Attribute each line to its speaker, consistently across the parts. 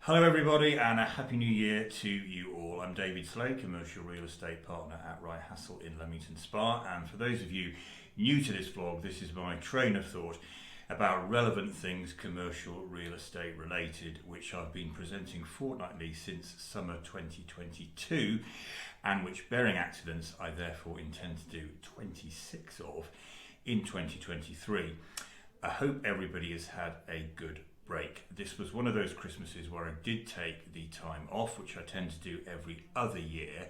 Speaker 1: Hello everybody and a happy new year to you all. I'm David Slade, commercial real estate partner at Wright Hassel in Leamington Spa, and for those of you new to this vlog, this is my train of thought about relevant things commercial real estate related, which I've been presenting fortnightly since summer 2022 and which, bearing accidents, I therefore intend to do 26 of in 2023. I hope everybody has had a good break. This was one of those Christmases where I did take the time off, which I tend to do every other year.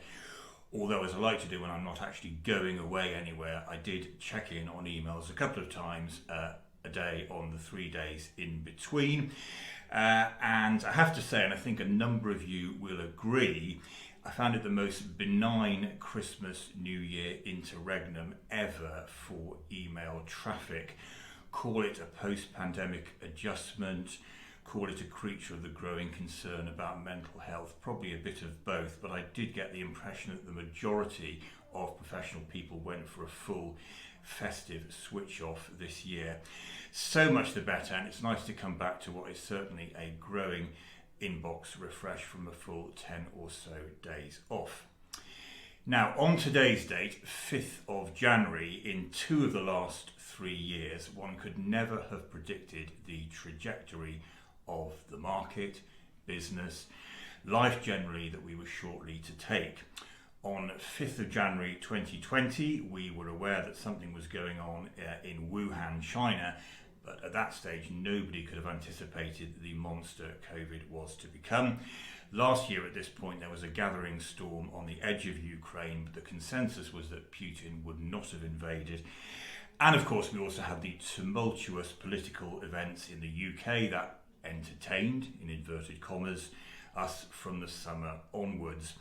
Speaker 1: Although, as I like to do when I'm not actually going away anywhere, I did check in on emails a couple of times a day on the 3 days in between. And I have to say, and I think a number of you will agree, I found it the most benign Christmas New Year interregnum ever for email traffic. Call it a post-pandemic adjustment, call it a creature of the growing concern about mental health, probably a bit of both, but I did get the impression that the majority of professional people went for a full festive switch off this year. So much the better, and it's nice to come back to what is certainly a growing inbox refresh from a full 10 or so days off. Now, on today's date, 5th of January, in 2 of the last 3 years, one could never have predicted the trajectory of the market, business, life generally that we were shortly to take. On 5th of January 2020, we were aware that something was going on in Wuhan, China, but at that stage nobody could have anticipated the monster COVID was to become. Last year at this point there was a gathering storm on the edge of Ukraine, but the consensus was that Putin would not have invaded. And of course we also had the tumultuous political events in the UK that entertained, in inverted commas, us from the summer onwards.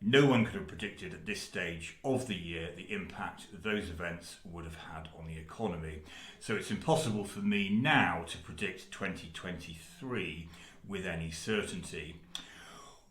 Speaker 1: No one could have predicted at this stage of the year the impact those events would have had on the economy. So it's impossible for me now to predict 2023 with any certainty.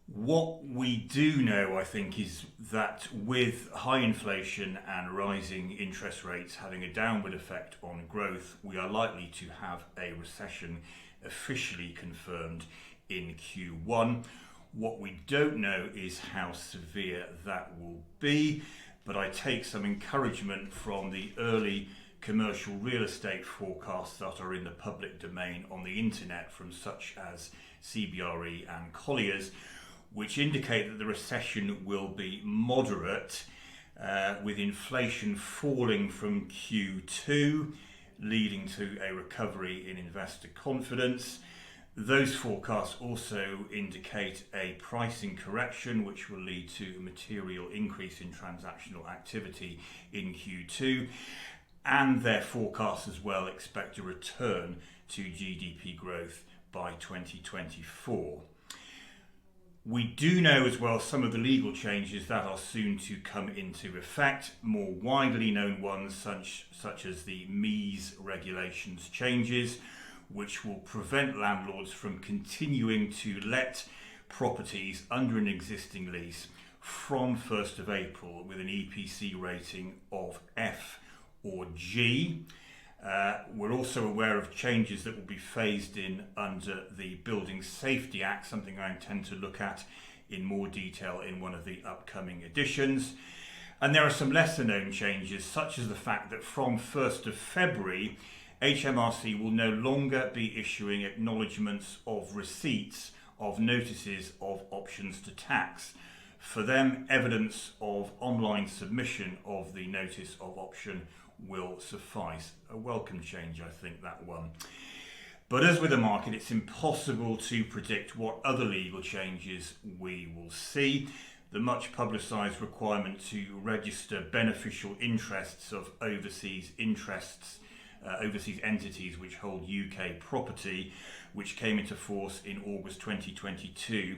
Speaker 1: What we do know, I think, is that with high inflation and rising interest rates having a downward effect on growth, we are likely to have a recession officially confirmed in Q1. What we don't know is how severe that will be, but I take some encouragement from the early commercial real estate forecasts that are in the public domain on the internet from such as CBRE and Collier's, which indicate that the recession will be moderate, with inflation falling from Q2, leading to a recovery in investor confidence. Those forecasts also indicate a pricing correction, which will lead to a material increase in transactional activity in Q2. And their forecasts as well expect a return to GDP growth by 2024. We do know as well some of the legal changes that are soon to come into effect, more widely known ones such as the MEES regulations changes, which will prevent landlords from continuing to let properties under an existing lease from 1st of April with an EPC rating of F or G. We're also aware of changes that will be phased in under the Building Safety Act, something I intend to look at in more detail in one of the upcoming editions. And there are some lesser known changes, such as the fact that from 1st of February, HMRC will no longer be issuing acknowledgements of receipts of notices of options to tax. For them, evidence of online submission of the notice of option will suffice. A welcome change, I think, that one. But as with the market, it's impossible to predict what other legal changes we will see. The much publicised requirement to register beneficial interests of overseas entities which hold UK property, which came into force in August 2022,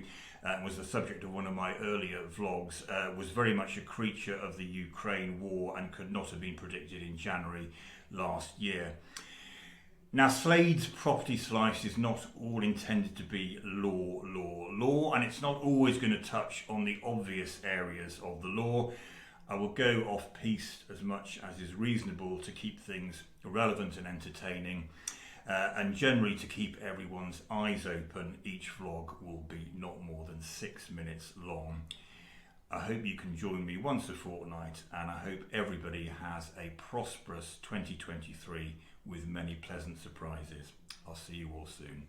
Speaker 1: was the subject of one of my earlier vlogs, was very much a creature of the Ukraine war and could not have been predicted in January last year. Now, Slade's property slice is not all intended to be law, and it's not always going to touch on the obvious areas of the law. I will go off-piste as much as is reasonable to keep things relevant and entertaining. And generally, to keep everyone's eyes open, each vlog will be not more than 6 minutes long. I hope you can join me once a fortnight, and I hope everybody has a prosperous 2023 with many pleasant surprises. I'll see you all soon.